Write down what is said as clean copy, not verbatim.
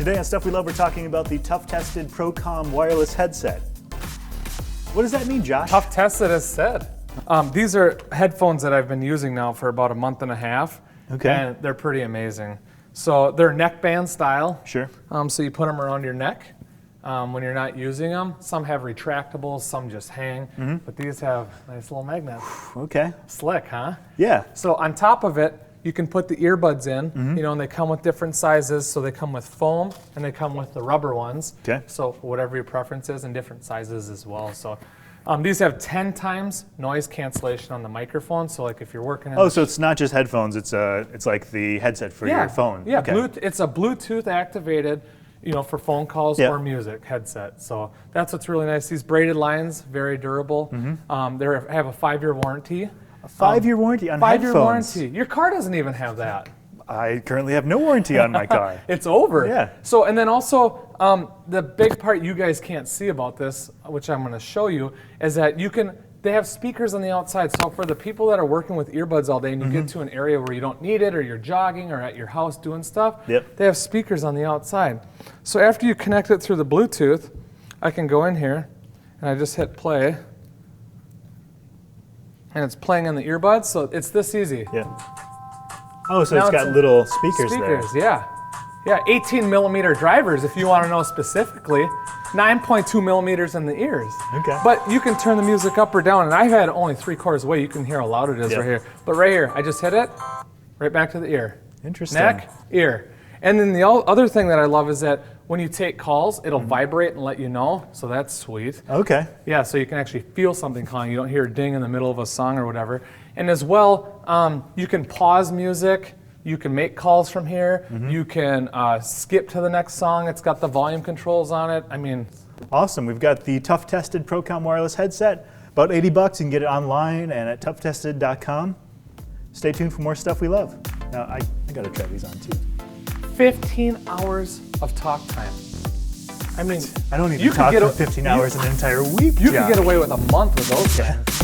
Today on Stuff We Love, we're talking about the ToughTested Pro-Comm wireless headset. What does that mean, Josh? ToughTested has said. These are headphones that I've been using now for about a month and a half. Okay. And they're pretty amazing. So they're neckband style. Sure. So you put them around your neck when you're not using them. Some have retractables, some just hang. But these have nice little magnets. Okay. Slick, huh? Yeah. So on top of it, you can put the earbuds in, and they come with different sizes. So they come with foam and they come with the rubber ones. Okay. So whatever your preference is, and different sizes as well. So these have 10 times noise cancellation on the microphone. So like if you're working in so it's not just headphones, it's like the headset for your phone. Yeah, okay. It's a Bluetooth activated, for phone calls or music headset. So that's what's really nice. These braided lines, very durable. They have a 5-year warranty. A 5-year warranty on headphones? 5-year warranty. Your car doesn't even have that. I currently have no warranty on my car. It's over. Yeah. So, and then also, the big part you guys can't see about this, which I'm going to show you, is that they have speakers on the outside. So for the people that are working with earbuds all day and you get to an area where you don't need it, or you're jogging or at your house doing stuff, they have speakers on the outside. So after you connect it through the Bluetooth, I can go in here and I just hit play. And it's playing on the earbuds, so it's this easy. Yeah. Oh, so Now it's got little speakers there. Yeah. Yeah, 18 millimeter drivers if you want to know specifically. 9.2 millimeters in the ears. Okay. But you can turn the music up or down, and I've had only 3/4 away. You can hear how loud it is right here. But right here, I just hit it, right back to the ear. Interesting. Neck, ear. And then the other thing that I love is that when you take calls, it'll vibrate and let you know, so that's sweet. Okay. Yeah, so you can actually feel something calling. You don't hear a ding in the middle of a song or whatever. And as well, you can pause music. You can make calls from here. You can skip to the next song. It's got the volume controls on it. I mean, awesome. We've got the ToughTested Pro-Comm wireless headset. About $80. You can get it online and at ToughTested.com. Stay tuned for more Stuff We Love. Now, I got to try these on too. 15 hours of talk time. I mean, I don't even talk for 15 hours an entire week. You could get away with a month with those things.